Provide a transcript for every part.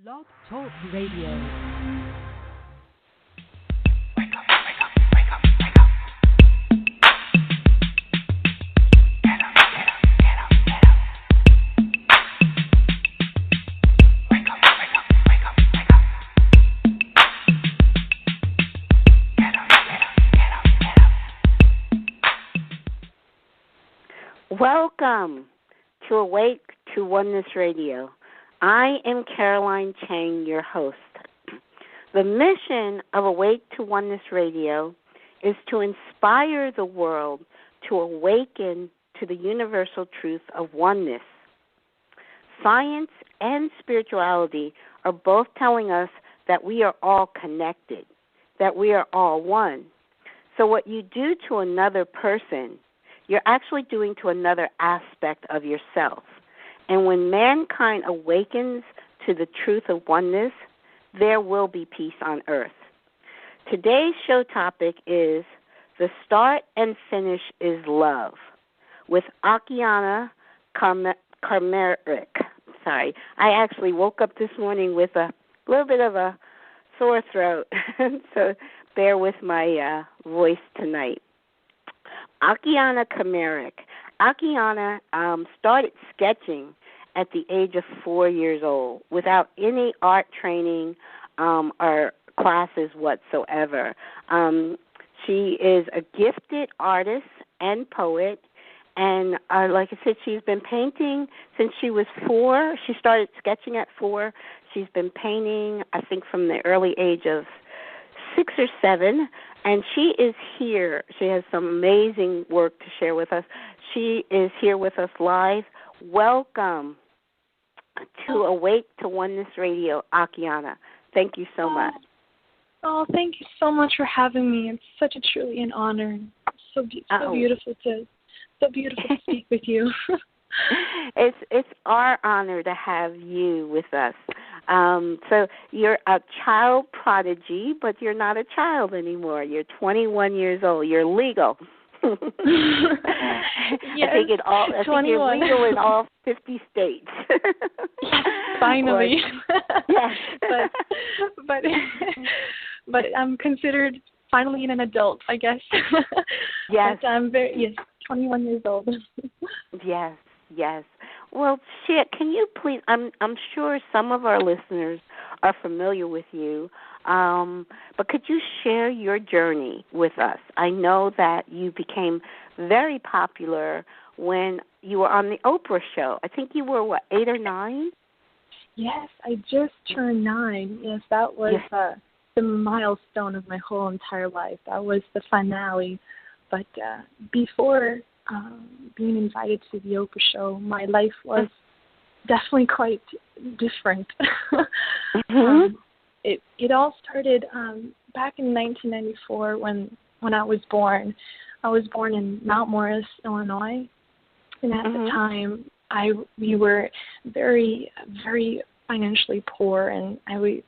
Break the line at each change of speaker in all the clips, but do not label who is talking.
Blog Talk Radio.
Welcome to Awake to Oneness Radio. I am Caroline Chang, your host. The mission of Awake to Oneness Radio is to inspire the world to awaken to the universal truth of oneness. Science and spirituality are both telling us that we are all connected, that we are all one. So what you do to another person, you're actually doing to another aspect of yourself. And when mankind awakens to the truth of oneness, there will be peace on earth. Today's show topic is The Start and Finish is Love with Akiane Kramarik. Sorry, I actually woke up this morning with a little bit of a sore throat, so bear with my voice tonight. Akiane Kramarik. Akiane started sketching at the age of 4 years old without any art training or classes whatsoever. She is a gifted artist and poet, and like I said, she's been painting since she was 4. She started sketching at 4. She's been painting, I think, from the early age of 6 or 7, and she is here. She has some amazing work to share with us. She is here with us live. Welcome to Awake to Oneness Radio, Akiane. Thank you so much.
Oh, thank you so much for having me. It's such a truly an honor. So beautiful to speak with you.
It's our honor to have you with us. So you're a child prodigy, but you're not a child anymore. You're 21 years old. You're legal.
Yes,
I think you're legal in all 50 states.
Yes, finally.
Yes.
but I'm considered finally an adult, I guess.
Yes.
But I'm 21 years old.
Yes. Well, can you please, I'm sure some of our listeners are familiar with you, but could you share your journey with us? I know that you became very popular when you were on the Oprah show. I think you were, 8 or 9?
Yes, I just turned 9. Yes, that was the milestone of my whole entire life. That was the finale. But before being invited to the Oprah show, my life was definitely quite different.
Mm-hmm.
It all started back in 1994 when I was born. I was born in Mount Morris, Illinois, and at the time we were very, very financially poor, and I was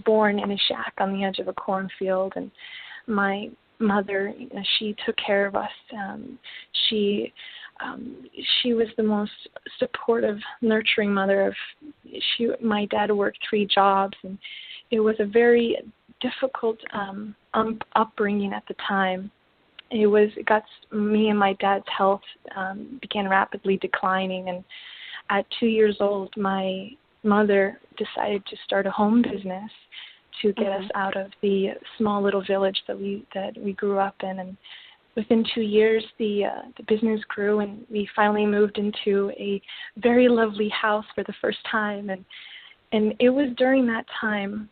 born in a shack on the edge of a cornfield, and my mother, she took care of us. She was the most supportive, nurturing mother. My dad worked 3 jobs, and it was a very difficult upbringing at the time. It got me and my dad's health began rapidly declining, and at 2 years old, my mother decided to start a home business to get us out of the small little village that we grew up in. And within 2 years, the business grew, and we finally moved into a very lovely house for the first time. And it was during that time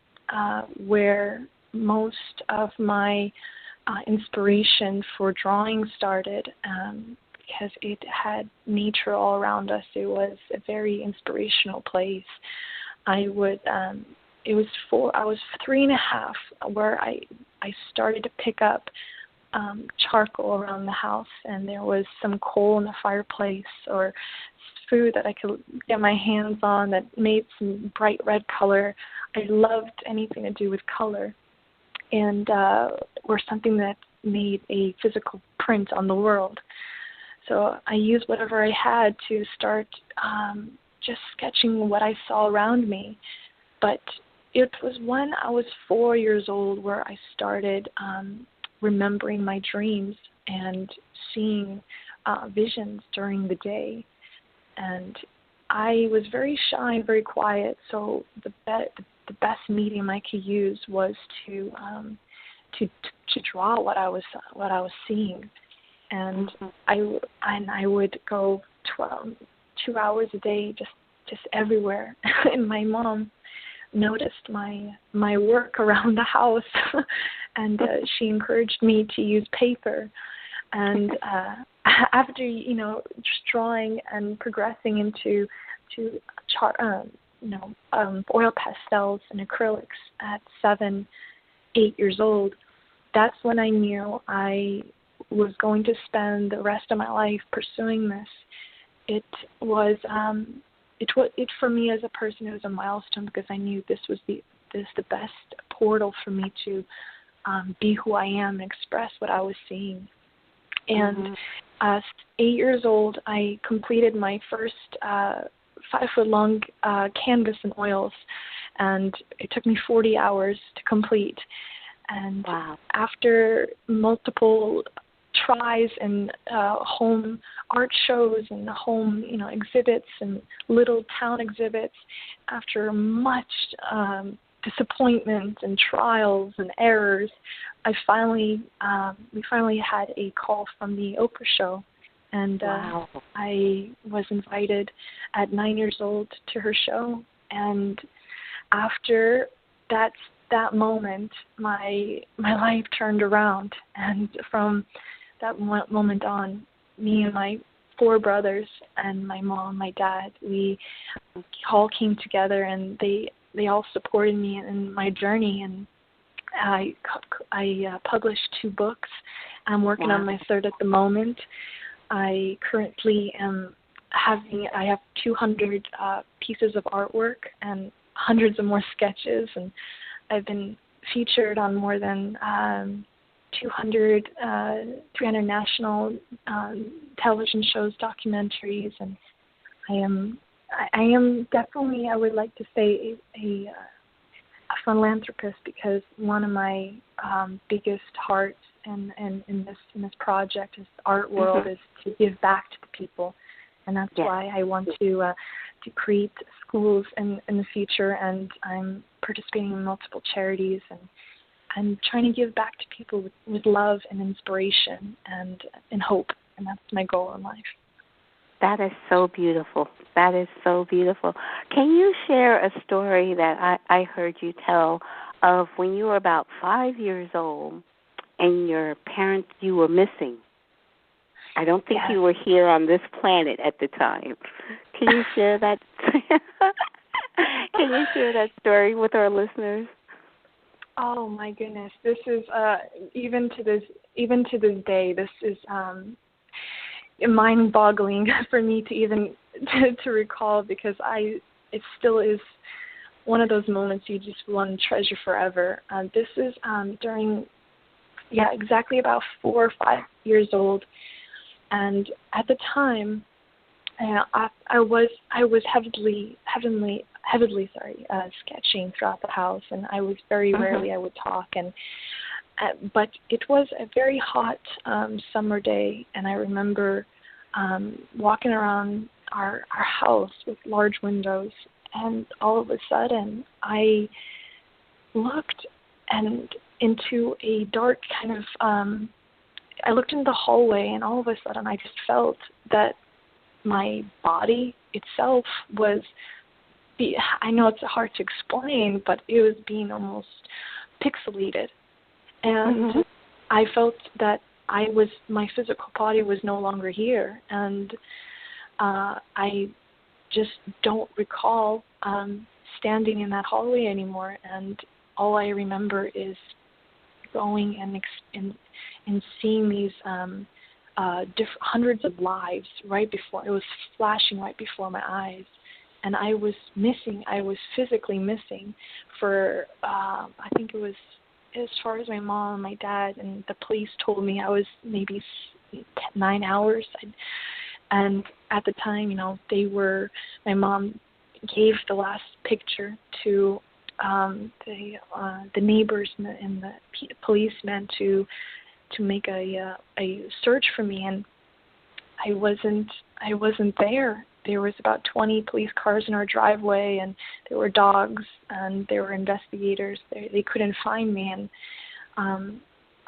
where most of my inspiration for drawing started, because it had nature all around us. It was a very inspirational place. I was 3.5 where I started to pick up charcoal around the house, and there was some coal in the fireplace or food that I could get my hands on that made some bright red color. I loved anything to do with color, and or something that made a physical print on the world. So I used whatever I had to start just sketching what I saw around me. But it was when I was 4 years old where I started remembering my dreams and seeing visions during the day. And I was very shy and very quiet, so the best medium I could use was to draw what I was seeing, and I would go 2 hours a day just everywhere. And my mom noticed my work around the house, and she encouraged me to use paper. And after just drawing and progressing into oil pastels and acrylics at 7, 8 years old, that's when I knew I was going to spend the rest of my life pursuing this. It for me as a person, it was a milestone because I knew this was the best portal for me to be who I am and express what I was seeing. And 8 years old, I completed my first 5-foot-long canvas in oils, and it took me 40 hours to complete. And after multiple tries and home art shows and home, exhibits and little town exhibits, after much disappointment and trials and errors, we finally had a call from the Oprah show, and I was invited at 9 years old to her show. And after that moment, my life turned around, and from that moment on, me and my 4 brothers and my mom, my dad, we all came together, and they all supported me in my journey. And I published 2 books. I'm working on my 3rd at the moment. I currently I have 200 pieces of artwork and hundreds of more sketches, and I've been featured on more than 300 national television shows, documentaries, and I am definitely, I would like to say, a philanthropist, because one of my biggest hearts in this project, this art world, is to give back to the people, and that's why I want to create schools in the future, and I'm participating in multiple charities, and I'm trying to give back to people with love and inspiration and hope, and that's my goal in life.
That is so beautiful. That is so beautiful. Can you share a story that I heard you tell of when you were about 5 years old and your parents, you were missing? I don't think you were here on this planet at the time. Can you share that? Can you share that story with our listeners?
Oh my goodness! This is even to this day, this is mind-boggling for me to even to recall, because it still is one of those moments you just want to treasure forever. This is during exactly about 4 or 5 years old, and at the time, I was heavily sketching throughout the house, and I was very rarely I would talk, and but it was a very hot summer day, and I remember walking around our house with large windows, and all of a sudden I looked into a dark kind of I looked into the hallway, and all of a sudden I just felt that my body itself was, I know it's hard to explain, but it was being almost pixelated. And I felt that my physical body was no longer here. And I just don't recall standing in that hallway anymore. And all I remember is going and seeing these hundreds of lives right before, it was flashing right before my eyes. And I was missing, I was physically missing for, I think it was, as far as my mom and my dad and the police told me, I was maybe 9 hours. And at the time, my mom gave the last picture to the neighbors and the policemen to make a search for me, and I wasn't there. There was about 20 police cars in our driveway, and there were dogs, and there were investigators. They couldn't find me, and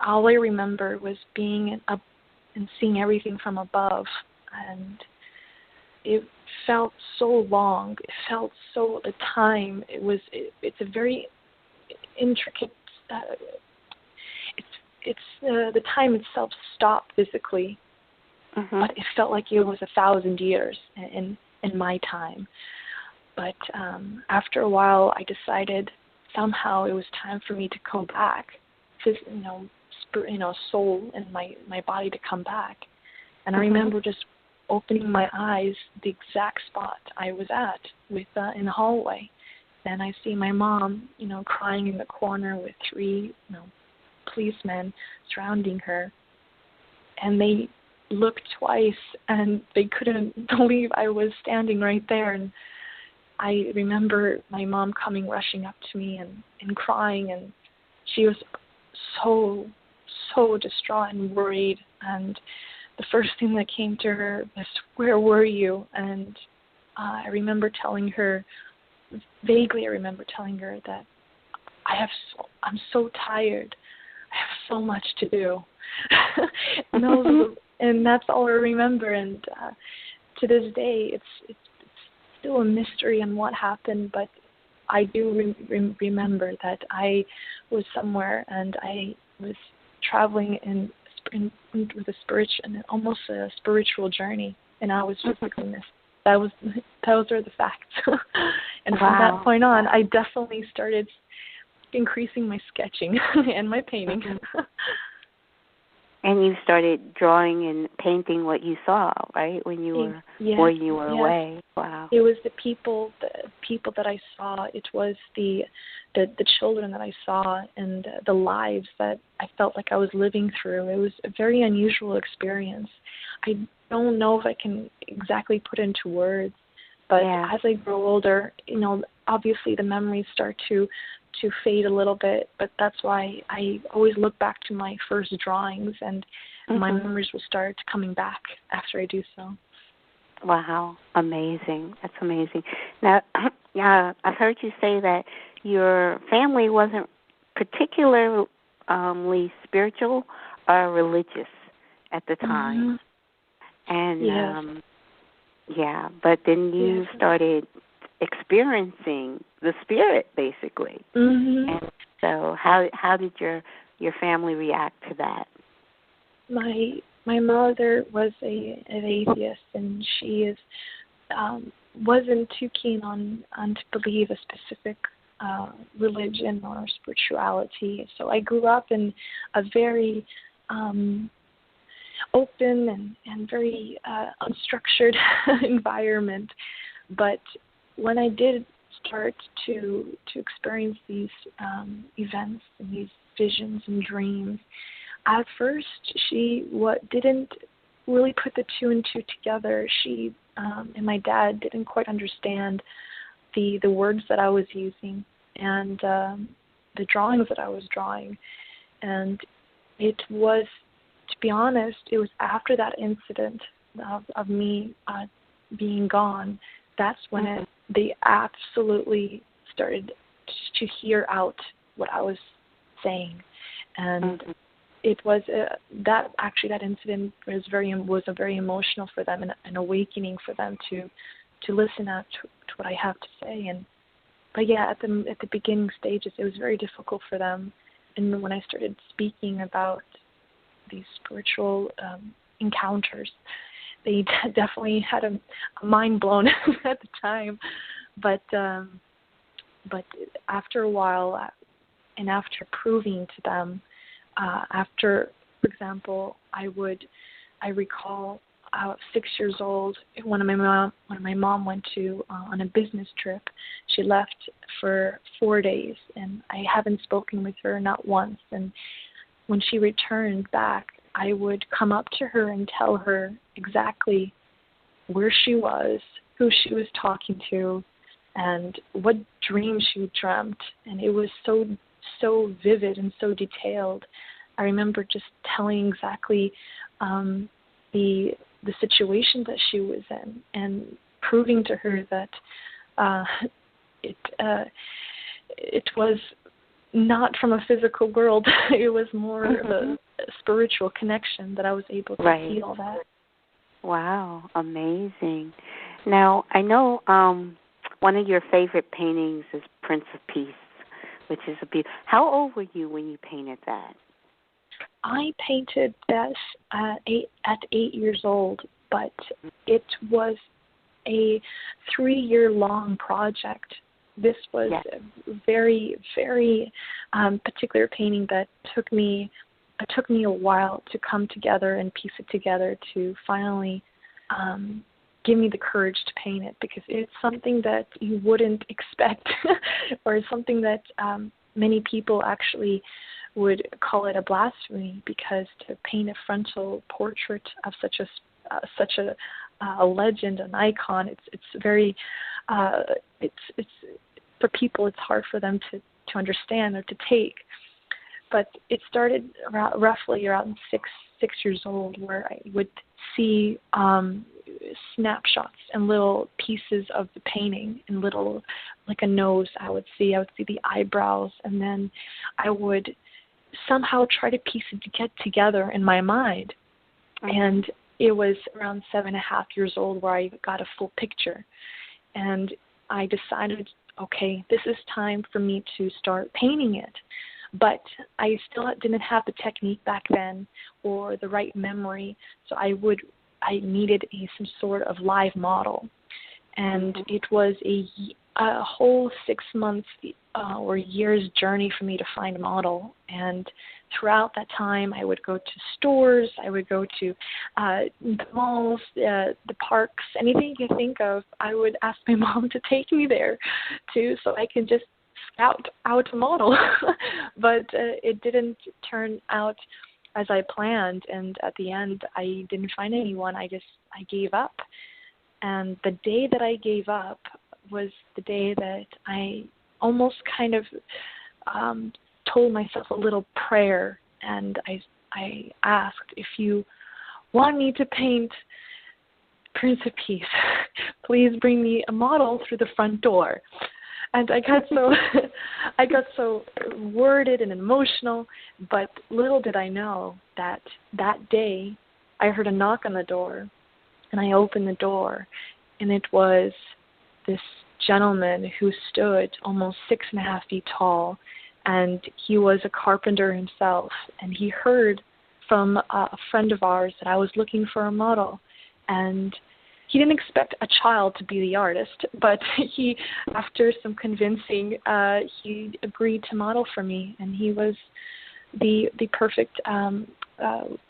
all I remember was being up and seeing everything from above, and it felt so long. It felt so, the time, it's a very intricate, the time itself stopped physically, but it felt like it was 1,000 years in my time. But after a while, I decided somehow it was time for me to go back, soul and my body to come back. And I remember just opening my eyes, the exact spot I was at in the hallway. Then I see my mom, crying in the corner with 3, policemen surrounding her. And they looked twice, and they couldn't believe I was standing right there. And I remember my mom rushing up to me and crying, and she was so distraught and worried. And the first thing that came to her was, "Where were you?" And I remember telling her that I'm so tired. I have so much to do. And that's all I remember. And to this day, it's still a mystery on what happened, but I do remember that I was somewhere, and I was traveling with almost a spiritual journey, and I was physically missed. Those are the facts. And from that point on, I definitely started increasing my sketching and my painting.
And you started drawing and painting what you saw, right? When you were away. Wow.
It was the people that I saw. It was the children that I saw, and the lives that I felt like I was living through. It was a very unusual experience. I don't know if I can exactly put into words, but as I grow older, obviously the memories start to fade a little bit, but that's why I always look back to my first drawings, and my memories will start coming back after I do so.
Wow, amazing. That's amazing. Now, I've heard you say that your family wasn't particularly spiritual or religious at the time. And but then you started experiencing the spirit, basically. And so how did your family react to that?
My mother was an atheist, and she wasn't too keen on to believe a specific religion or spirituality. So I grew up in a very open and very unstructured environment. But when I did start to experience these events and these visions and dreams, at first she didn't really put the 2 and 2 together. She and my dad didn't quite understand the words that I was using and the drawings that I was drawing. And it was, to be honest, it was after that incident of me being gone, that's when they absolutely started to hear out what I was saying. And it was that incident was very emotional for them, and an awakening for them to listen out to what I have to say. But at the beginning stages, it was very difficult for them. And when I started speaking about these spiritual encounters, they definitely had a mind blown at the time. But after a while, and after proving to them, for example, I recall 6 years old when my mom went on a business trip. She left for 4 days, and I haven't spoken with her, not once. And when she returned back, I would come up to her and tell her exactly where she was, who she was talking to, and what dreams she dreamt. And it was so vivid and so detailed. I remember just telling exactly the situation that she was in, and proving to her that it was not from a physical world. It was more of a spiritual connection, that I was able to feel that.
Wow, amazing. Now, I know one of your favorite paintings is Prince of Peace, which is a beautiful. How old were you when you painted that?
I painted this at 8 years old, but it was a 3-year-long project. This was a very, very particular painting that took me a while to come together and piece it together to finally give me the courage to paint it, because it's something that you wouldn't expect, or something that many people actually would call it a blasphemy, because to paint a frontal portrait of such a legend, an icon, it's very it's for people, it's hard for them to understand or to take. But it started roughly around six years old, where I would see snapshots and little pieces of the painting, and little, like a nose I would see the eyebrows, and then I would somehow try to piece it together in my mind. And it was around 7.5 years old where I got a full picture. And I decided, okay, this is time for me to start painting it. But I still didn't have the technique back then, or the right memory, so I needed some sort of live model. And it was a whole 6 months or year's journey for me to find a model. And throughout that time, I would go to stores, I would go to the malls, the parks, anything you can think of. I would ask my mom to take me there too, so I can just scout out a model. But it didn't turn out as I planned, and at the end, I didn't find anyone. I gave up. And the day that I gave up was the day that I almost kind of told myself a little prayer, and I asked, if you want me to paint Prince of Peace, please bring me a model through the front door. And I got so worded and emotional, but little did I know that day I heard a knock on the door, and I opened the door, and it was this gentleman who stood almost 6.5 feet tall, and he was a carpenter himself, and he heard from a friend of ours that I was looking for a model, and he didn't expect a child to be the artist, but he, after some convincing, he agreed to model for me, and he was the perfect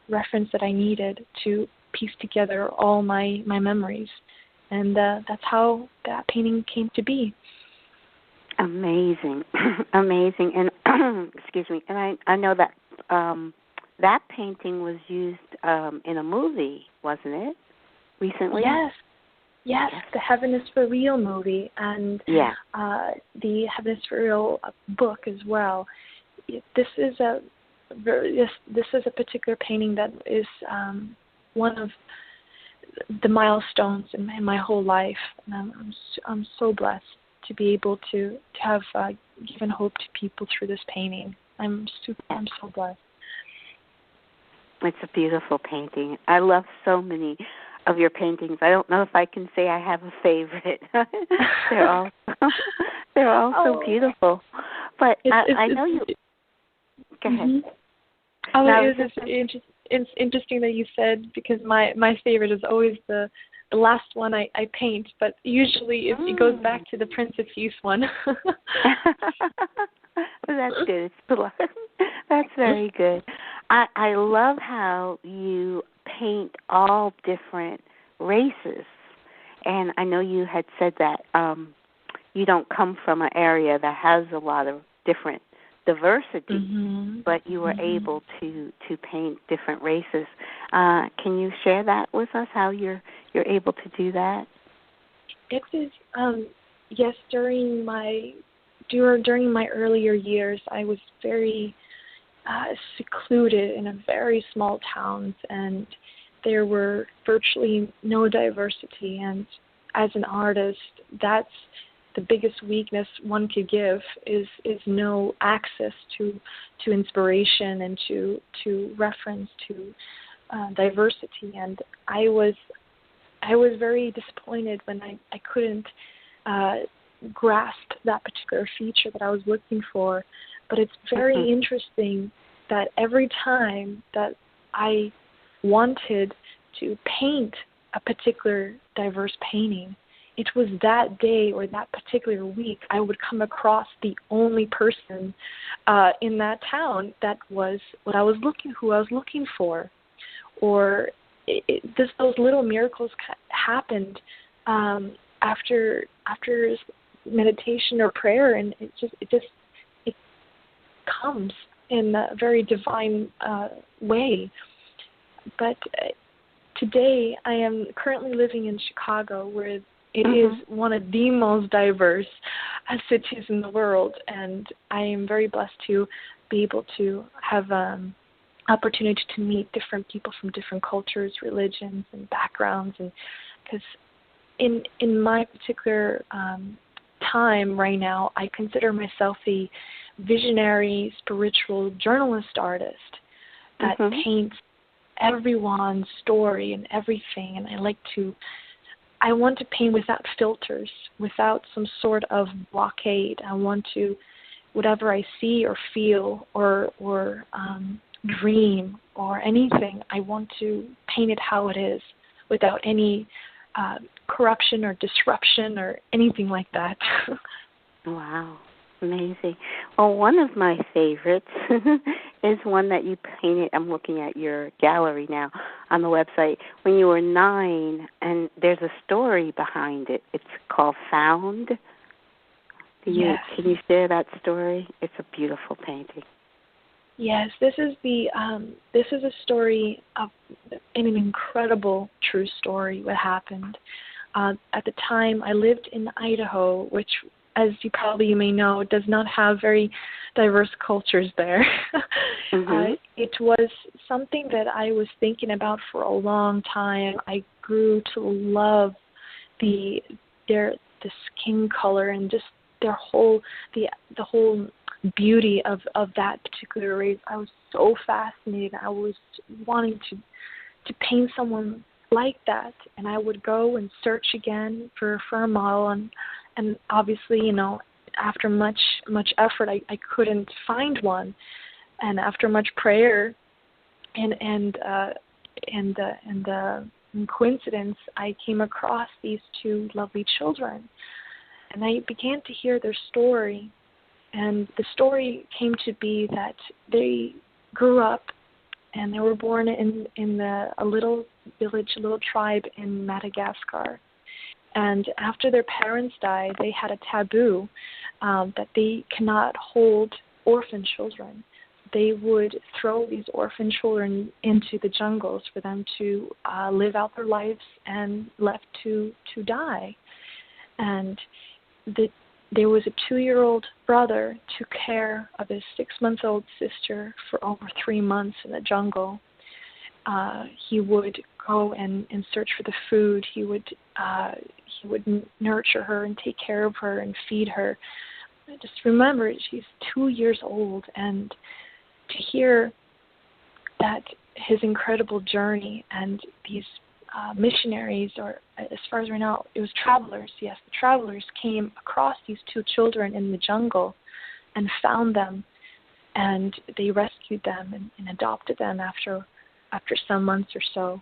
reference that I needed to piece together all my memories. And that's how that painting came to be.
Amazing. Amazing. And excuse me, and I know that that painting was used in a movie, wasn't it, recently?
Yes, the Heaven is for Real movie, and the Heaven is for Real book as well. This is a particular painting that is one of the milestones in my whole life, and I'm so blessed to be able to have given hope to people through this painting. I'm so blessed.
It's a beautiful painting. I love so many of your paintings. I don't know if I can say I have a favorite. They're all so beautiful. But I know you. Go ahead.
It's interesting that you said, because my favorite is always the last one I paint, but usually it goes back to the Prince of Peace one.
Well, that's good. That's very good. I love how you paint all different races, and I know you had said that you don't come from an area that has a lot of different diversity, but you were able to paint different races. Can you share that with us, how you're able to do that?
It is yes, during my earlier years, I was very secluded in a very small towns, and there were virtually no diversity. And as an artist, that's the biggest weakness one could give is no access to inspiration and to reference to diversity. And I was very disappointed when I couldn't grasp that particular feature that I was looking for. But it's very interesting that every time that I wanted to paint a particular diverse painting, it was that day or that particular week I would come across the only person in that town that was who I was looking for. Or those little miracles happened after meditation or prayer, and it comes in a very divine way. But today I am currently living in Chicago, where it is one of the most diverse cities in the world, and I am very blessed to be able to have opportunity to meet different people from different cultures, religions, and backgrounds. And because in my particular time right now, I consider myself a visionary spiritual journalist artist that paints everyone's story and everything. And I want to paint without filters, without some sort of blockade. I want to, whatever I see or feel or dream or anything, I want to paint it how it is, without any corruption or disruption or anything like that.
Wow, amazing. Well, one of my favorites is one that you painted. I'm looking at your gallery now on the website. When you were 9, and there's a story behind it. It's called Found.
Yes.
Can you share that story? It's a beautiful painting.
Yes, this is a story of an incredible true story. What happened at the time? I lived in Idaho, which, as you may know, does not have very diverse cultures there. It was something that I was thinking about for a long time. I grew to love the skin color and just their whole the whole beauty of that particular race. I was so fascinated. I was wanting to paint someone like that, and I would go and search again for a model, and obviously, after much effort, I couldn't find one, and after much prayer and coincidence, I came across these 2 lovely children, and I began to hear their story. And the story came to be that they grew up and they were born in a little village, a little tribe in Madagascar. And after their parents died, they had a taboo that they cannot hold orphan children. They would throw these orphan children into the jungles for them to live out their lives and left to die. And there was a 2-year-old brother took care of his 6-month-old sister for over 3 months in the jungle. He would go and search for the food. He would nurture her and take care of her and feed her. Just remember, she's 2 years old, and to hear that his incredible journey and these missionaries, or as far as we know, it was travelers. Yes, the travelers came across these 2 children in the jungle and found them, and they rescued them and adopted them after some months or so.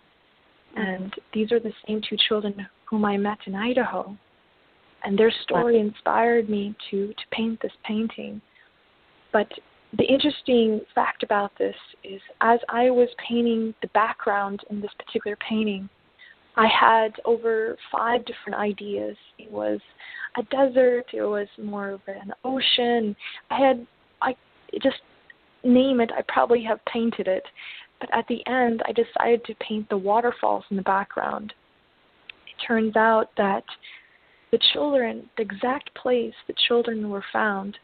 And these are the same 2 children whom I met in Idaho, and their story inspired me to paint this painting. But the interesting fact about this is, as I was painting the background in this particular painting, I had over 5 different ideas. It was a desert. It was more of an ocean. Just name it, I probably have painted it. But at the end, I decided to paint the waterfalls in the background. It turns out that the children, the exact place the children were found,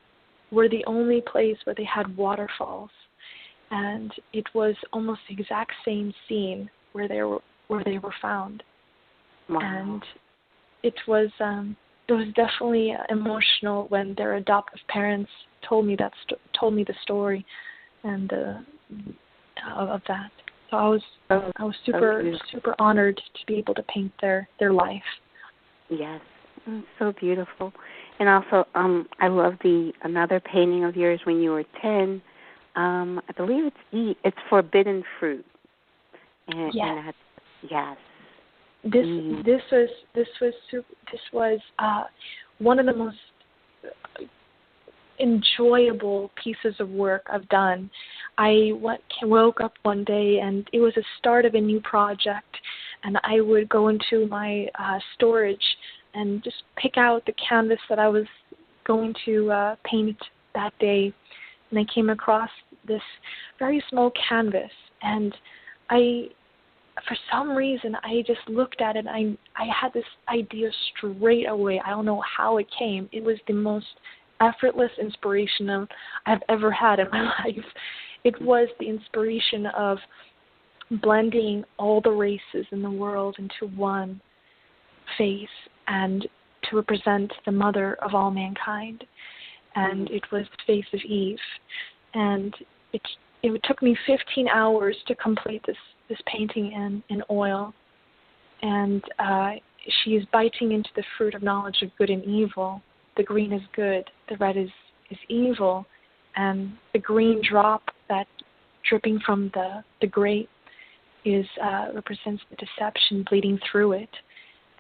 were the only place where they had waterfalls, and it was almost the exact same scene where they were found.
Wow.
And it was definitely emotional when their adoptive parents told me the story, and of that. So I was super honored to be able to paint their life.
Yes, so beautiful. And also, I love another painting of yours when you were 10. I believe it's forbidden fruit. And,
yes.
And yes.
This was one of the most enjoyable pieces of work I've done. I woke up one day and it was a start of a new project, and I would go into my storage and just pick out the canvas that I was going to paint that day. And I came across this very small canvas, and for some reason, I just looked at it and I had this idea straight away. I don't know how it came. It was the most effortless inspiration I've ever had in my life. It was the inspiration of blending all the races in the world into one face and to represent the mother of all mankind. And it was the face of Eve. And it took me 15 hours to complete this painting in oil. And she is biting into the fruit of knowledge of good and evil. The green is good, the red is evil, and the green drop that dripping from the grape represents the deception bleeding through it.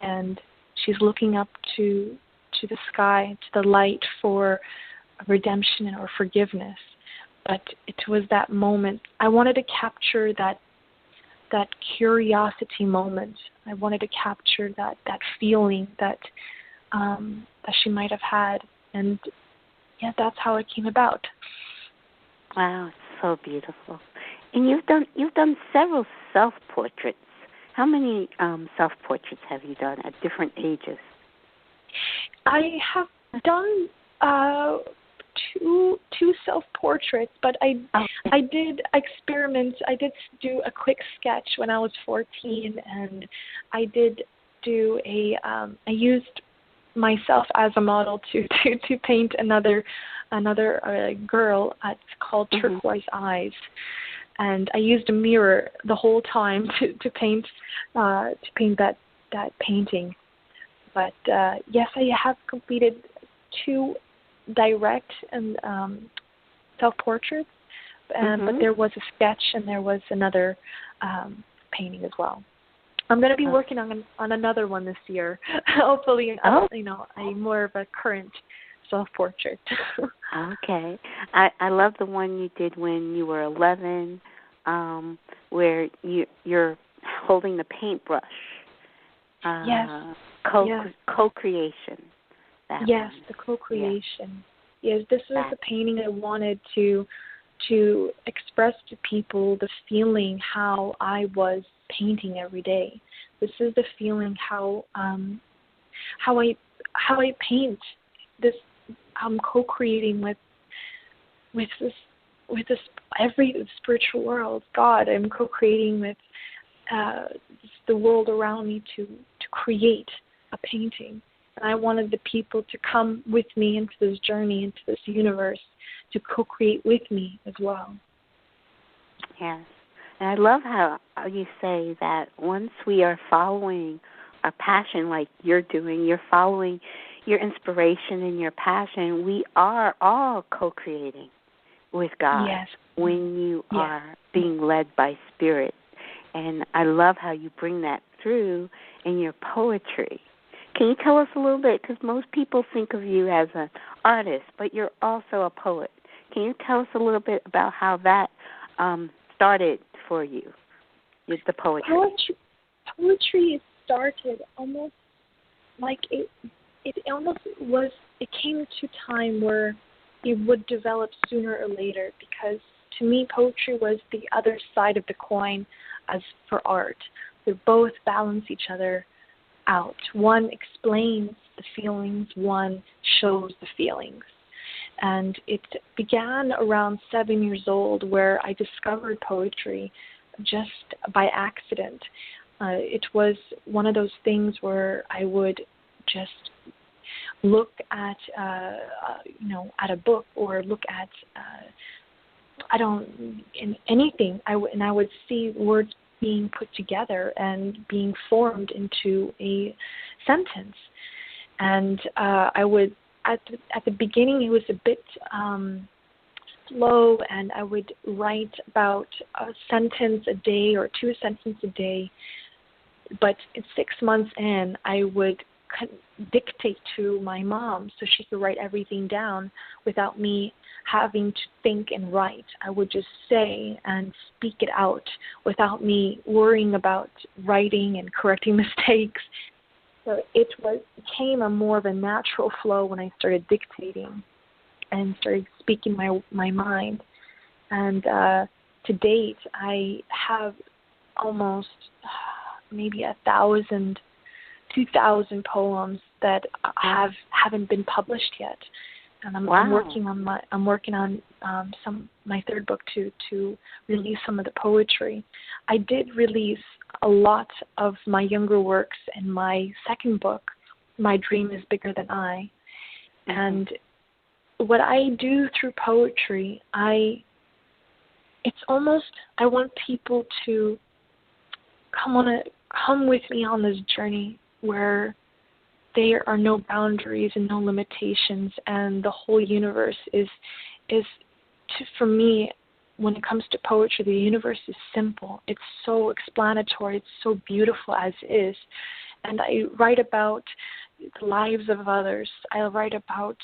And she's looking up to the sky, to the light for redemption or forgiveness. But it was that moment. I wanted to capture that curiosity moment. I wanted to capture that feeling that she might have had, and yeah, that's how it came about.
Wow, it's so beautiful. And you've done several self-portraits. How many self-portraits have you done at different ages?
I have done two self-portraits, but I did experiment. I did do a quick sketch when I was 14, and I did do I used myself as a model to paint another girl. It's called Turquoise Eyes, and I used a mirror the whole time to paint that painting. But yes, I have completed 2 direct and self-portraits, but there was a sketch and there was another painting as well. I'm going to be working on another one this year. Hopefully, a more of a current self-portrait.
Okay. I love the one you did when you were 11, where you're holding the paintbrush.
Yes.
Co-creation.
Yes, the co-creation. Yes, this was the painting I wanted to express to people the feeling how I was painting every day. This is the feeling how I paint. This I'm co-creating with every spiritual world, God. I'm co-creating with the world around me to create a painting. And I wanted the people to come with me into this journey, into this universe, to co-create with me as well.
Yes. And I love how you say that once we are following our passion like you're doing, you're following your inspiration and your passion, we are all co-creating with God.
Yes.
When you are being led by Spirit. And I love how you bring that through in your poetry. Can you tell us a little bit, because most people think of you as an artist, but you're also a poet. Can you tell us a little bit about how that started for you, with the poetry?
Poetry started almost like it almost was, it came to time where it would develop sooner or later, because to me poetry was the other side of the coin as for art. They both balance each other out. One explains the feelings, one shows the feelings. And it began around 7 years old, where I discovered poetry just by accident. It was one of those things where I would just look at, at a book, or look at, in anything. I would see words being put together and being formed into a sentence. And I would, at the beginning, it was a bit slow, and I would write about a sentence a day or 2 sentences a day. But 6 months in, I would dictate to my mom so she could write everything down without me having to think and write. I would just say and speak it out without me worrying about writing and correcting mistakes. So it became more of a natural flow when I started dictating and started speaking my mind. And to date, I have almost maybe 1,000, 2,000 poems that haven't been published yet. And I'm working on my third book to release some of the poetry. I did release a lot of my younger works in my second book, My Dream is Bigger Than I. And what I do through poetry, I want people to come with me on this journey where there are no boundaries and no limitations, and the whole universe for me, when it comes to poetry, the universe is simple. It's so explanatory. It's so beautiful as is. And I write about the lives of others. I write about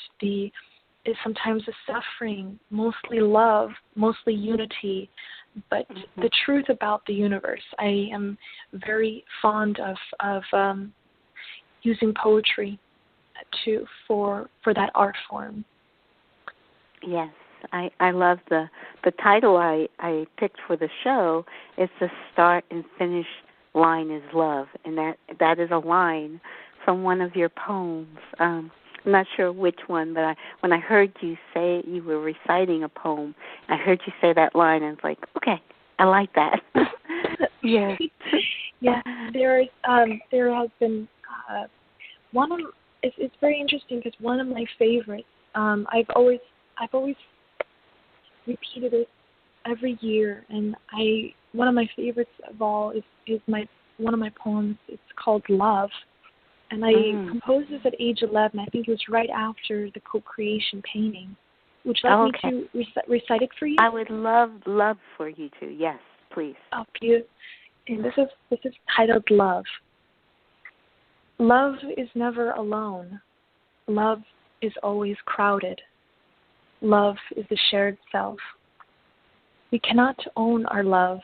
sometimes the suffering, mostly love, mostly unity, but the truth about the universe. I am very fond of using poetry for that art form.
Yes, I love the title I picked for the show. It's the start and finish line is love, and that is a line from one of your poems. I'm not sure which one, but when I heard you say you were reciting a poem, I heard you say that line, and I was like, okay, I like that.
Yes. Yeah. There has been one of. It's very interesting because one of my favorites. I've always repeated it every year, and one of my favorites of all is one of my poems. It's called Love. And I composed this at age 11. I think it was right after the co-creation painting. Would you like me to recite it for you?
I would love for you to. Yes, please.
Oh, beautiful. And this is titled Love. Love is never alone. Love is always crowded. Love is the shared self. We cannot own our love.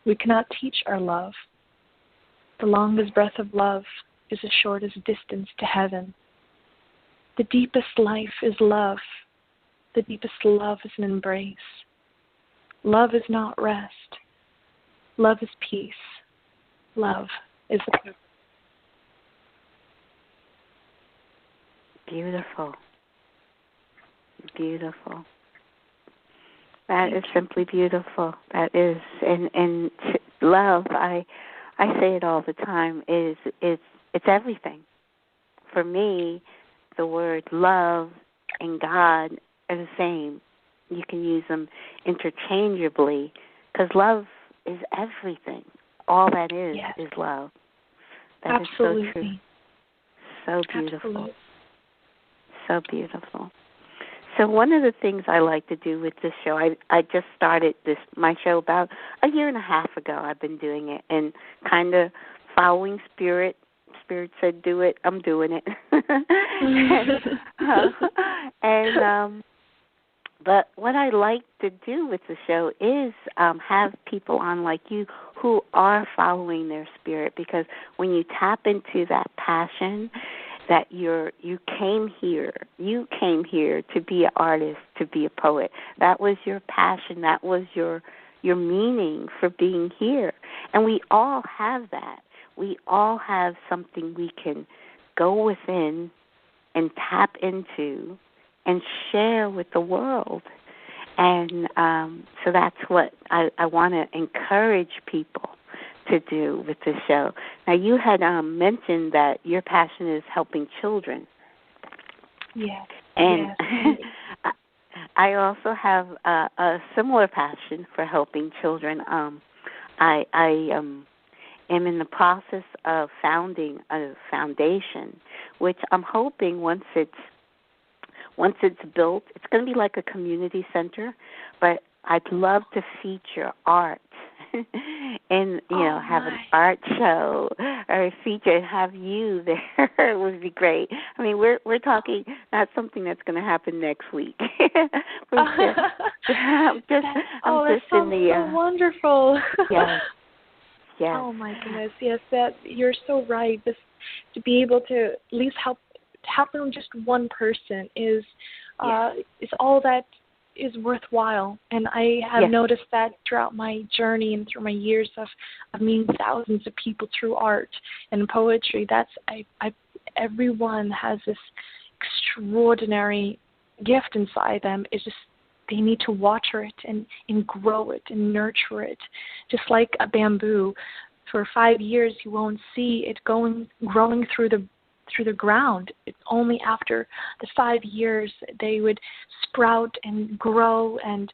We cannot teach our love. The longest breath of love is the shortest distance to heaven. The deepest life is love. The deepest love is an embrace. Love is not rest. Love is peace. Love is the purpose.
Beautiful. Beautiful. That is simply beautiful. That is, and love. I say it all the time. It's everything. For me, the word love and God are the same. You can use them interchangeably because love is everything. All that is love. That
Absolutely.
is so true. So beautiful.
Absolutely.
So beautiful. So one of the things I like to do with this show, I just started my show about a year and a half ago. I've been doing it and kind of following Spirit. Spirit said, do it. I'm doing it. But what I like to do with the show is have people on like you who are following their spirit, because when you tap into that passion that you came here to be an artist, to be a poet. That was your passion. That was your meaning for being here. And we all have that. we all have something we can go within and tap into and share with the world. And so that's what I want to encourage people to do with the show. Now, you had mentioned that your passion is helping children.
Yes.
And
yes.
I also have a similar passion for helping children. I am in the process of founding a foundation, which I'm hoping once it's built, it's going to be like a community center, but I'd love to feature art and, have an art show or have you there. It would be great. I mean, we're talking not something that's going to happen next week. I'm just
so wonderful.
Yes. Yes.
Oh my goodness. Yes, you're so right. This to be able to at least help them just one person is all that is worthwhile. And I have noticed that throughout my journey and through my years of meeting thousands of people through art and poetry. Everyone has this extraordinary gift inside them. It's just they need to water it and grow it and nurture it. Just like a bamboo, for 5 years you won't see it growing through the ground. It's only after the 5 years they would sprout and grow and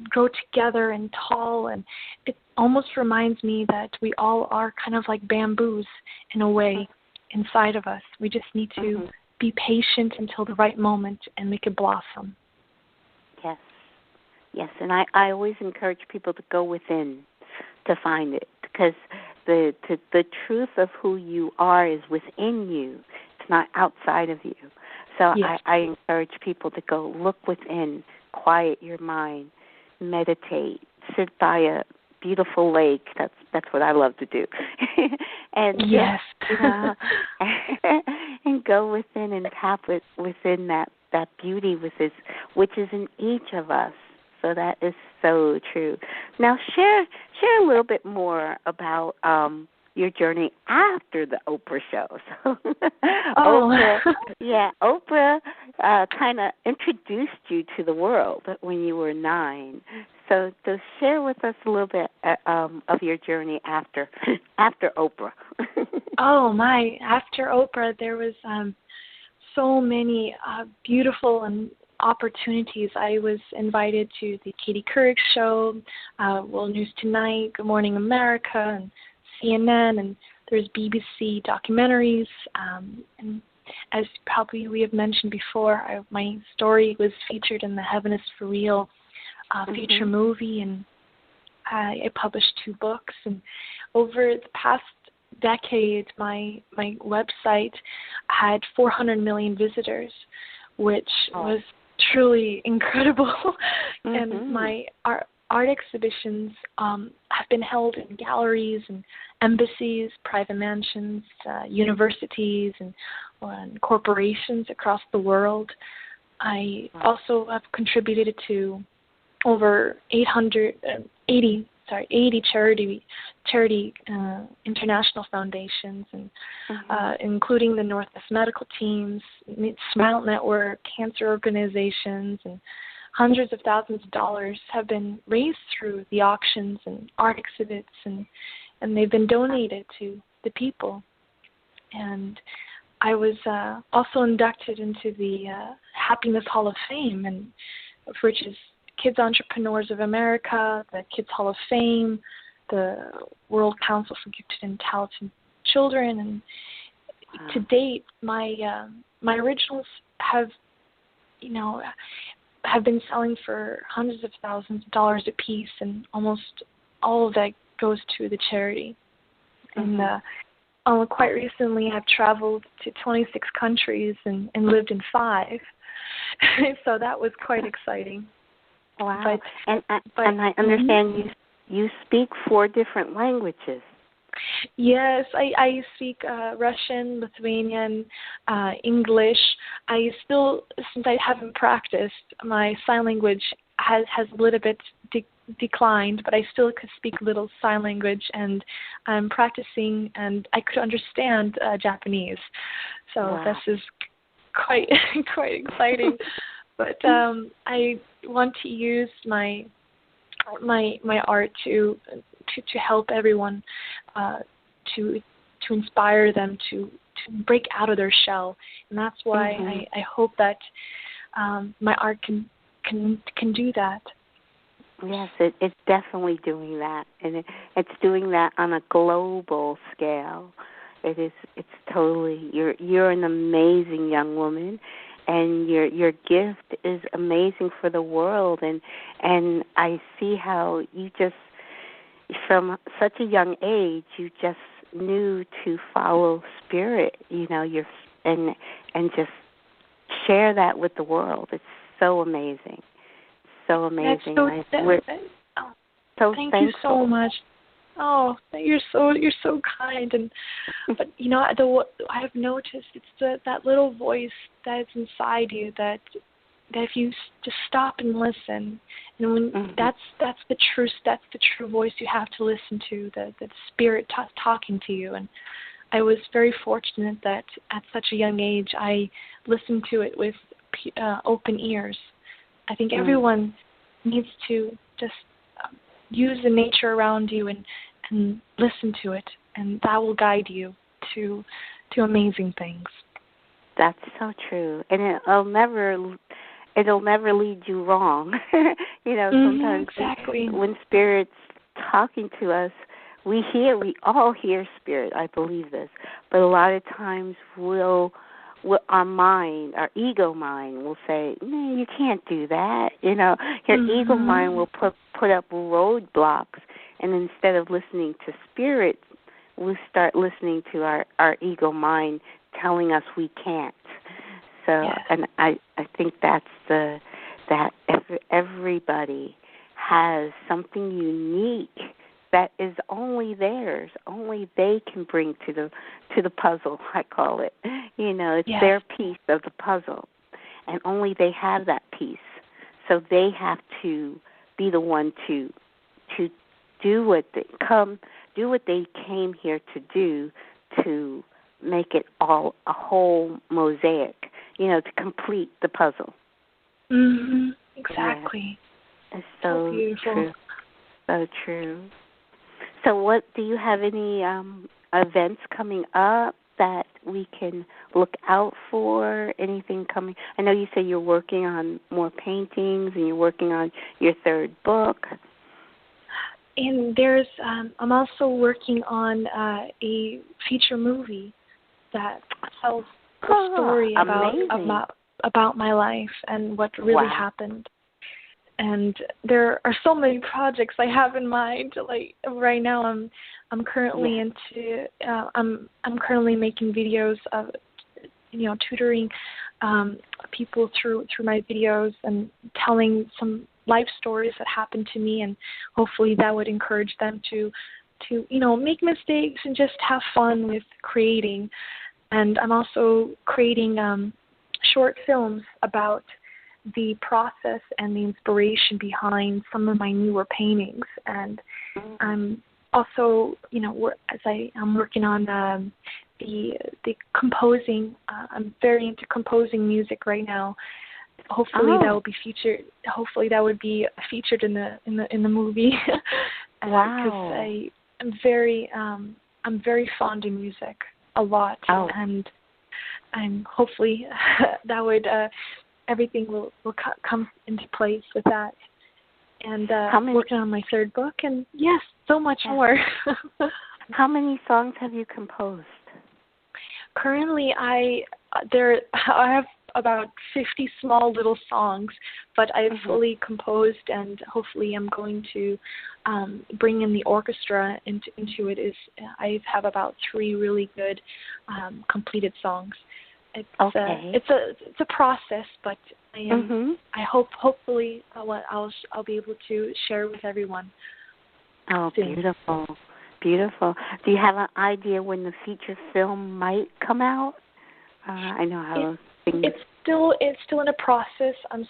grow together and tall. And it almost reminds me that we all are kind of like bamboos in a way inside of us. We just need to be patient until the right moment and make it blossom.
Yes, and I always encourage people to go within to find it, because the truth of who you are is within you. It's not outside of you. So I encourage people to go look within, quiet your mind, meditate, sit by a beautiful lake. That's what I love to do. And and go within and tap within that beauty which is in each of us. So that is so true. Now share a little bit more about your journey after the Oprah show. So Oprah kind of introduced you to the world when you were 9. So share with us a little bit of your journey after Oprah.
After Oprah, there was so many beautiful and opportunities. I was invited to the Katie Couric show, World News Tonight, Good Morning America, and CNN, and there's BBC documentaries. And as probably we have mentioned before, my story was featured in the Heaven is for Real feature movie, and I published 2 books. And over the past decade, my website had 400 million visitors, which was truly incredible. And my art exhibitions have been held in galleries and embassies, private mansions, universities, and corporations across the world. I also have contributed to over 80 charity international foundations, and including the Northwest Medical Teams, Smile Network, cancer organizations, and hundreds of thousands of dollars have been raised through the auctions and art exhibits, and they've been donated to the people. And I was also inducted into the Happiness Hall of Fame, which is Kids Entrepreneurs of America, the Kids Hall of Fame, the World Council for Gifted and Talented Children. And to date, my originals have been selling for hundreds of thousands of dollars a piece, and almost all of that goes to the charity. And quite recently, I've traveled to 26 countries and lived in 5, so that was quite exciting.
Wow! And I understand you speak 4 different languages.
Yes, I speak Russian, Lithuanian, English. I still, since I haven't practiced my sign language has a little bit declined, but I still could speak a little sign language, and I'm practicing, and I could understand Japanese. So
wow.
this is quite exciting. But I want to use my art to help everyone, to inspire them to break out of their shell, and that's why I hope that my art can do that.
Yes, it's definitely doing that, and it's doing that on a global scale. It's totally, you're an amazing young woman, and your gift is amazing for the world, and I see how you just, from such a young age, you just knew to follow spirit, and just share that with the world. It's so amazing. So amazing. We're so
thank
thankful.
You so much. Oh, you're so kind, but I have noticed it's that little voice that's inside you that if you just stop and listen, and when that's the true voice you have to listen to, the spirit talking to you. And I was very fortunate that at such a young age I listened to it with open ears. I think everyone needs to just use the nature around you and listen to it, and that will guide you to amazing things.
That's so true, and it'll never lead you wrong. Sometimes
exactly.
when Spirit's talking to us, we all hear Spirit. I believe this, but a lot of times our mind, our ego mind, will say, "No, you can't do that." Your ego mind will put up roadblocks, and instead of listening to Spirit, we start listening to our ego mind telling us we can't. So, and I think that's that everybody has something unique that is only theirs. Only they can bring to the puzzle, I call it. It's their piece of the puzzle, and only they have that piece. So they have to be the one to do what they came here to do, to make it all a whole mosaic, to complete the puzzle.
Exactly.
Yeah. It's so
beautiful.
True. So true. So do you have any events coming up that we can look out for? Anything coming? I know you say you're working on more paintings and you're working on your third book.
And there's, I'm also working on a feature movie that tells the story about my life and what really happened. And there are so many projects I have in mind. Like right now, I'm currently into I'm currently making videos of tutoring people through my videos and telling some life stories that happened to me, and hopefully that would encourage them to make mistakes and just have fun with creating. And I'm also creating short films about the process and the inspiration behind some of my newer paintings. And I'm also, I'm working on the composing. I'm very into composing music right now. Hopefully that will be featured. Hopefully that would be featured in the movie.
Wow.
Because I'm very fond of music a lot, and hopefully that would everything will come into place with that. And working on my third book, and yes, so much more.
How many songs have you composed?
Currently, I have about 50 small little songs, but I've fully composed, and hopefully I'm going to bring in the orchestra into it. I have about 3 really good completed songs. It's a process, but I hopefully I'll be able to share with everyone.
Oh,
soon.
Beautiful. Do you have an idea when the feature film might come out? I know how things.
it's still in a process. I'm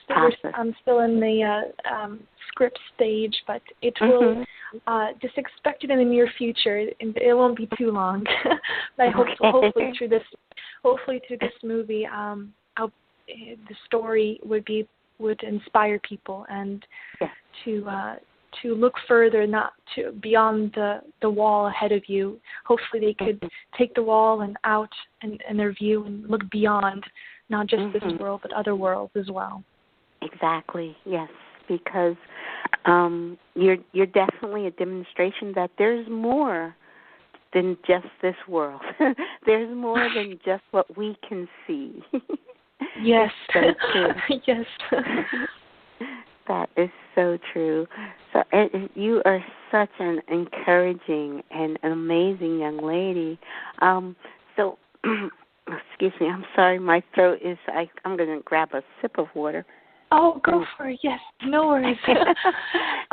still in the script stage, but it will just expect it in the near future. It won't be too long. But I hope hopefully through this movie, the story would inspire people and to look further, not to beyond the wall ahead of you. Hopefully they could take the wall and out in their view and look beyond, not just this world, but other worlds as well. Exactly,
yes, because you're definitely a demonstration that there's more than just this world. There's more than just what we can see.
Yes. Yes.
That is so true. So you are such an encouraging and an amazing young lady. So, excuse me, I'm sorry, my throat is, I'm going to grab a sip of water.
Oh, go for it, yes, no worries.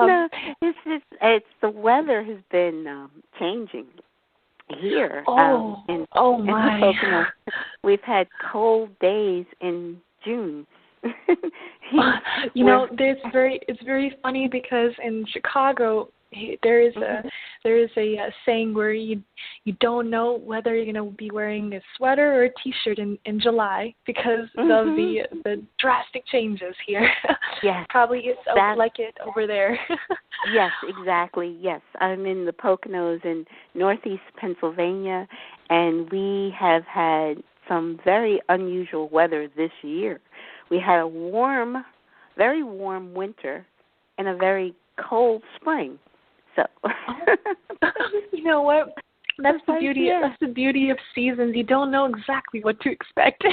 No, it's the weather has been changing here. In
my.
the Pocono. We've had cold days in June.
It's very funny because in Chicago there is a saying where you don't know whether you're going to be wearing a sweater or a T-shirt in July because of the drastic changes here.
Yes,
probably it's like it over there.
Yes, exactly. Yes, I'm in the Poconos in northeast Pennsylvania, and we have had some very unusual weather this year. We had a very warm winter and a very cold spring. So,
you know what? That's the beauty. That's the beauty of seasons. You don't know exactly what to expect.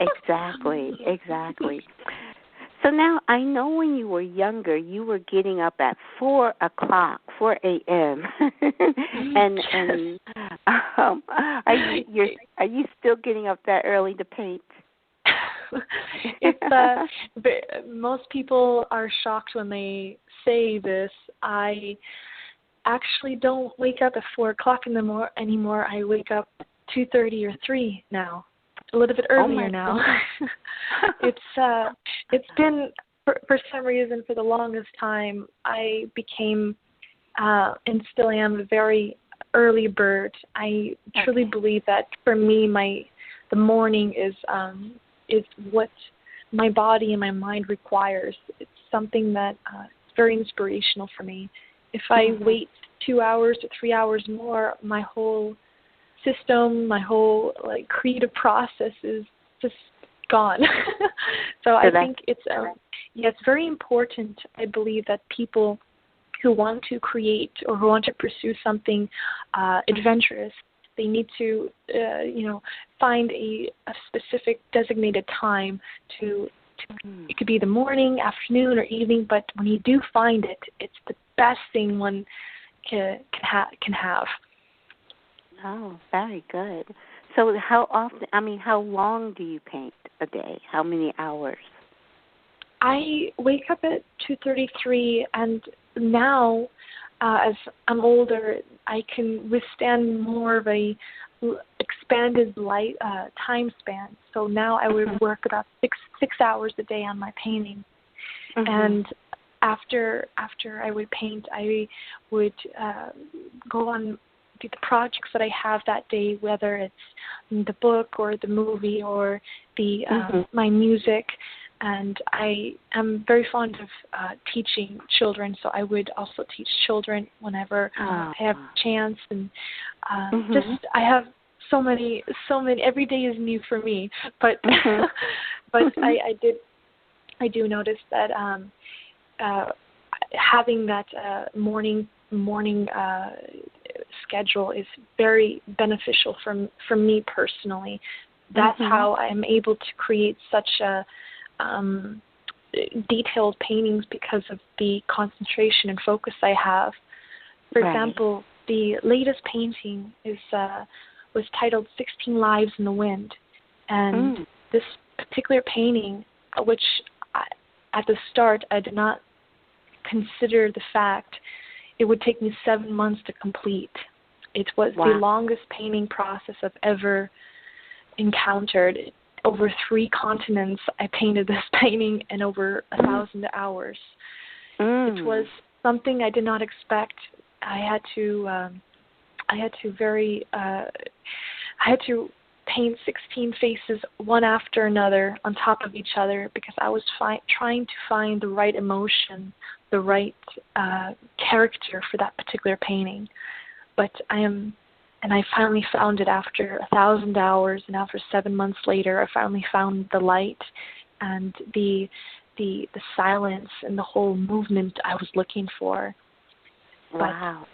Exactly. So now I know when you were younger, you were getting up at 4 a.m. and are you still getting up that early to paint?
Most people are shocked when they say this. I actually don't wake up at 4 o'clock anymore. I wake up 2:30 or 3 now. A little bit earlier now. It's been for some reason for the longest time I became and still am a very early bird. I truly believe that for me the morning is what my body and my mind requires. It's something that is very inspirational for me. If I wait 2 hours or 3 hours more, my whole system, my whole creative process is just gone. So I think it's very important. I believe that people who want to create or who want to pursue something adventurous, they need to find a specific designated time to it could be the morning, afternoon, or evening, but when you do find it, it's the best thing one can have.
Oh, very good. So how long do you paint a day? How many hours?
I wake up at 2:33, and now, as I'm older, I can withstand more of a expanded time span. So now I would work about six hours a day on my painting, and after I would paint, I would go on the projects that I have that day, whether it's the book or the movie or the my music. And I am very fond of teaching children, so I would also teach children whenever I have a chance. And I have so many. Every day is new for me, but but I do notice that having that morning schedule is very beneficial for me personally. That's how I'm able to create such a detailed paintings because of the concentration and focus I have. For example, the latest painting was titled 16 Lives in the Wind. And this particular painting, which at the start I did not consider the fact it would take me 7 months to complete. It was the longest painting process I've ever encountered. over 3 continents. I painted this painting in over 1,000 hours. It was something I did not expect. I had to paint 16 faces one after another on top of each other because I was trying to find the right emotion, the right character for that particular painting. But I finally found it after 1,000 hours, and after 7 months later, I finally found the light and the silence and the whole movement I was looking for.
Wow.
But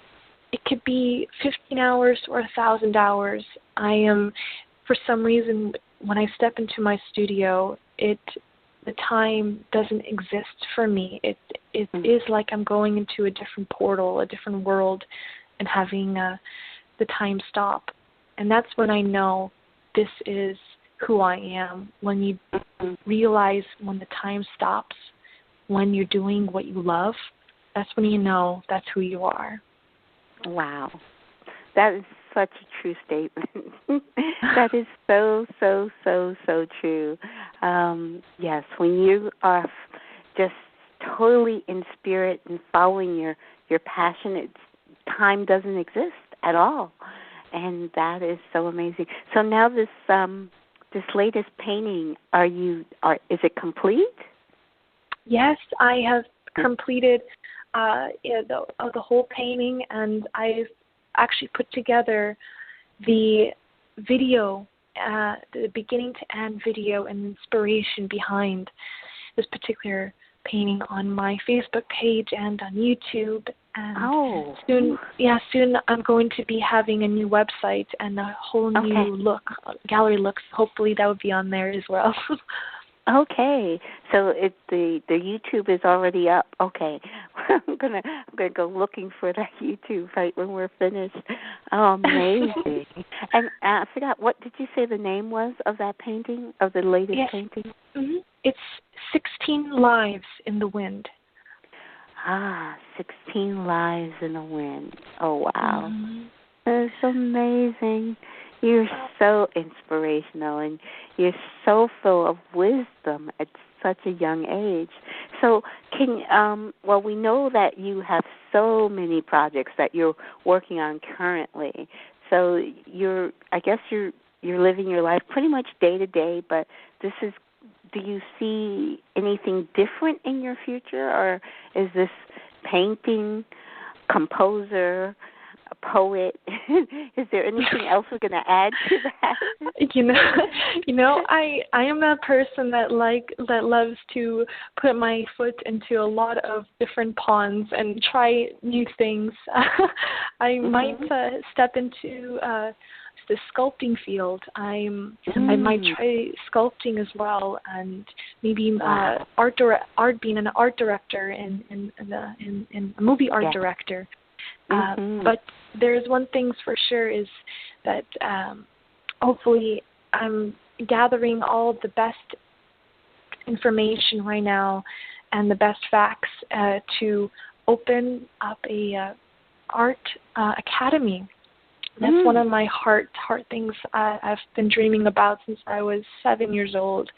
it could be 15 hours or 1,000 hours. For some reason, when I step into my studio, the time doesn't exist for me. It is like I'm going into a different portal, a different world, and having the time stop. And that's when I know this is who I am. When you realize when the time stops, when you're doing what you love, that's when you know that's who you are.
Wow. That is such a true statement. That is so, so, so, so true. Yes, when you are just totally in spirit and following your passion, time doesn't exist at all. And that is so amazing. So now this latest painting, is it complete?
Yes, I have completed the whole painting, and I've actually put together the video, the beginning to end video and inspiration behind this particular painting on my Facebook page and on YouTube. And soon I'm going to be having a new website and a whole new gallery look. Hopefully that would be on there as well.
Okay, so the YouTube is already up. Okay, I'm gonna go looking for that YouTube right when we're finished. Oh, amazing! And I forgot, what did you say the name was of that painting, of the latest painting?
Mm-hmm. It's 16 Lives in the Wind.
16 Lives in the Wind. Oh, wow.
Mm-hmm.
That's amazing. You're so inspirational, and you're so full of wisdom at such a young age. So we know that you have so many projects that you're working on currently. So I guess you're living your life pretty much day to day, but do you see anything different in your future, or is this painting, composer, a poet? Is there anything else we're going to add to that?
I am that person that loves to put my foot into a lot of different ponds and try new things. I might step into the sculpting field. I might try sculpting as well, and maybe being an art director and a movie art director. But there's one thing for sure is that hopefully I'm gathering all of the best information right now and the best facts to open up a art academy. That's one of my heart things I've been dreaming about since I was 7 years old.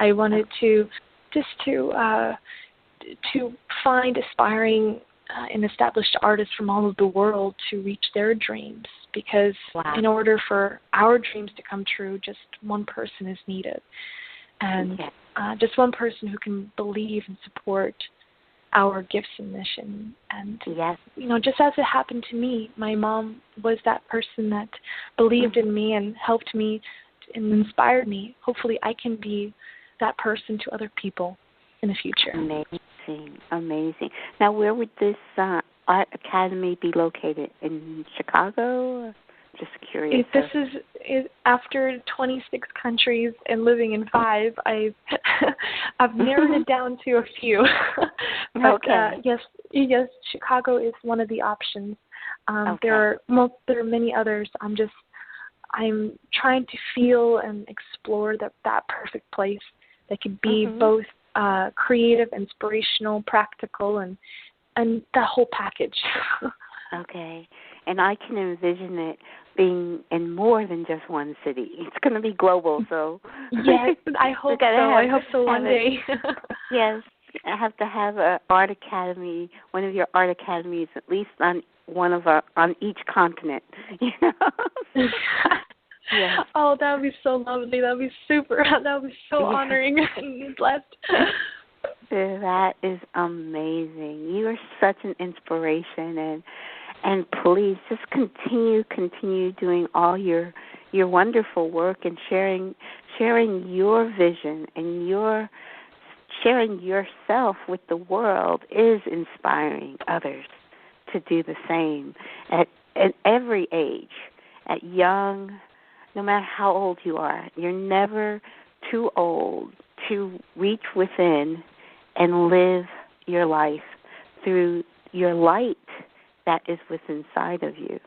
I wanted to find aspiring and established artists from all over the world to reach their dreams, because in order for our dreams to come true, just one person is needed. And just one person who can believe and support our gifts and mission. And, just as it happened to me, my mom was that person that believed in me and helped me and inspired me. Hopefully I can be that person to other people in the future.
Amazing. Now, where would this art academy be located? In Chicago? Just curious.
This is after 26 countries and living in 5. I've narrowed it down to a few. But yes, Chicago is one of the options. There are many others. I'm trying to feel and explore that perfect place that could be both creative, inspirational, practical, and that whole package.
Okay. and I can envision it being in more than just one city. It's going to be global, so.
Yes, I hope so. I hope so one day.
Yes, I have to have an art academy, one of your art academies, at least on on each continent, you know. Yeah.
Oh, that would be so lovely. That would be super. That would be so honoring and blessed.
That is amazing. You are such an inspiration, and please just continue doing all your wonderful work and sharing your vision and sharing yourself with the world is inspiring others to do the same at every age, at young, no matter how old you are. You're never too old to reach within and live your life through your light that is within inside of you.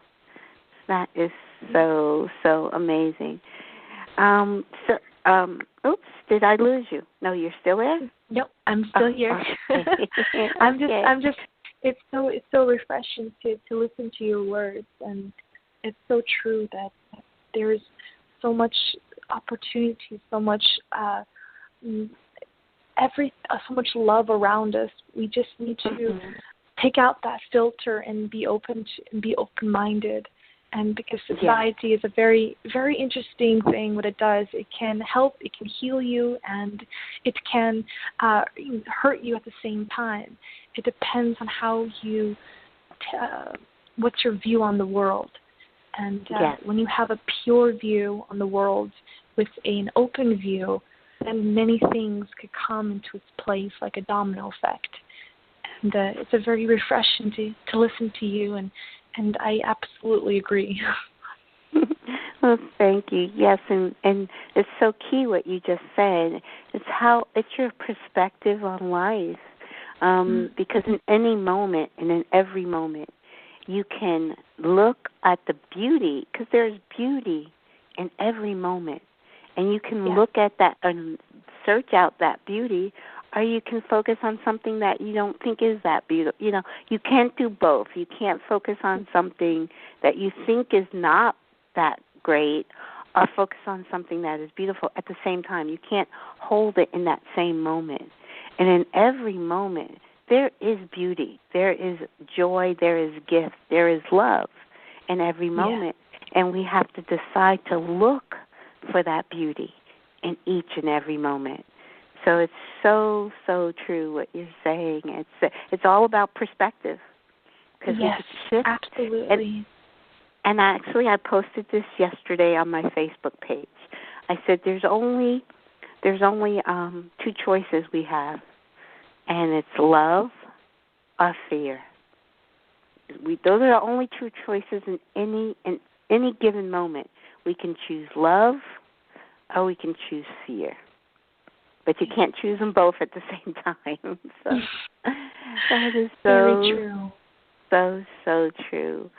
That is so amazing. Oops, did I lose you? No, you're still there?
Nope, I'm still here.
Okay.
I'm just it's so refreshing to listen to your words, and it's so true that there's so much opportunity, so much so much love around us. We just need to take out that filter and be open-minded. And because society is a very, very interesting thing, what it does, it can help, it can heal you, and it can hurt you at the same time. It depends on how you, what's your view on the world. And when you have a pure view on the world with an open view, then many things could come into its place like a domino effect. And it's a very refreshing to listen to you, and I absolutely agree.
Well, thank you. Yes, and it's so key what you just said. It's your perspective on life, because in any moment and in every moment, you can look at the beauty, because there's beauty in every moment, and you can look at that and search out that beauty. Or you can focus on something that you don't think is that beautiful. You know, you can't do both. You can't focus on something that you think is not that great or focus on something that is beautiful at the same time. You can't hold it in that same moment. And in every moment, there is beauty. There is joy. There is gift. There is love in every moment. Yeah. And we have to decide to look for that beauty in each and every moment. So it's so true what you're saying. It's all about perspective.
Yes, absolutely.
And actually, I posted this yesterday on my Facebook page. I said there's only two choices we have, and it's love or fear. Those are the only two choices in any given moment. We can choose love or we can choose fear. But you can't choose them both at the same time. So that is
very true.
So true.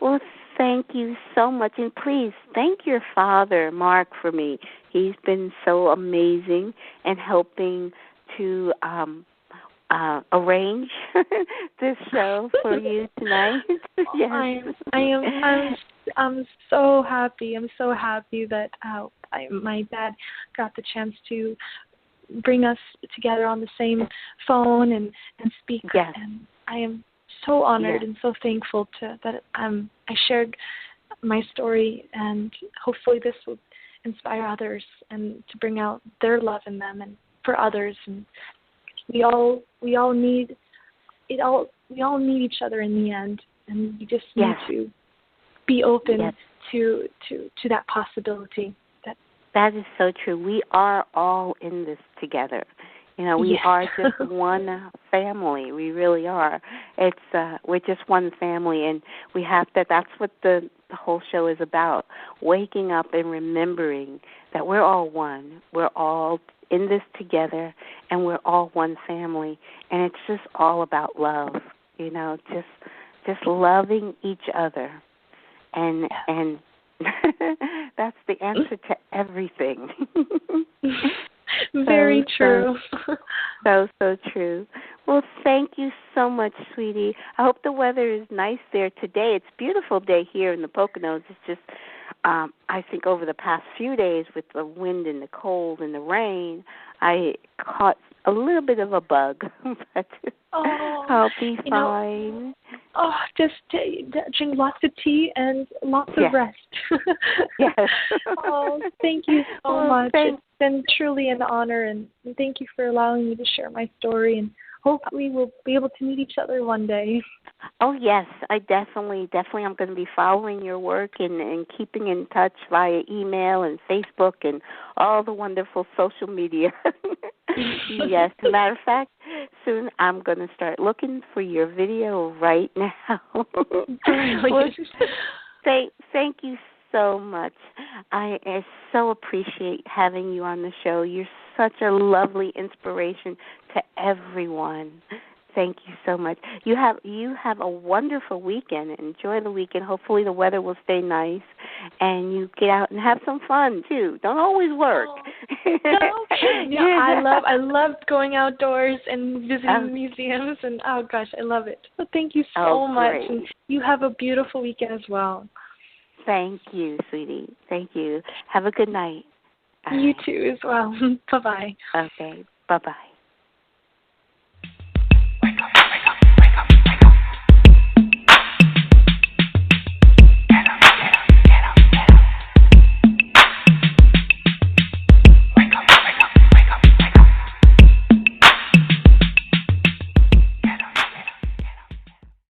Well, thank you so much. And please thank your father, Mark, for me. He's been so amazing and helping to arrange this show for you tonight. Yes.
I'm so happy. I'm so happy that my dad got the chance to bring us together on the same phone and speak.
Yes.
And I am so honored and so thankful that I shared my story, and hopefully this will inspire others and to bring out their love in them and for others. And we all need it. We all need each other in the end, and we just need to be open to that possibility.
That is so true. We are all in this together. You know, we are just one family. We really are. We're just one family, and we have to. That's what the whole show is about. Waking up and remembering that we're all one. We're all in this together, and we're all one family. And it's just all about love. You know, just loving each other, and that's the answer to everything.
Very true.
So true. Well, thank you so much, sweetie. I hope the weather is nice there today. It's a beautiful day here in the Poconos. It's just, I think over the past few days with the wind and the cold and the rain, I caught a little bit of a bug, but I'll be fine.
Just drink lots of tea and lots of rest.
Yes.
Thank you so much. It's been truly an honor, and thank you for allowing me to share my story, and hopefully we'll be able to meet each other one day.
Oh, yes, I definitely I'm going to be following your work and keeping in touch via email and Facebook and all the wonderful social media. Yes, as a matter of fact, soon I'm going to start looking for your video right now. Well, thank you so much. I so appreciate having you on the show. You're such a lovely inspiration to everyone. Thank you so much. You have a wonderful weekend. Enjoy the weekend. Hopefully the weather will stay nice, and you get out and have some fun too. Don't always work.
I love going outdoors and visiting museums, and oh gosh, I love it. So thank you so much, and you have a beautiful weekend as well.
Thank you, sweetie. Thank you. Have a good night.
You too as well. Bye-bye.
Okay. Bye-bye.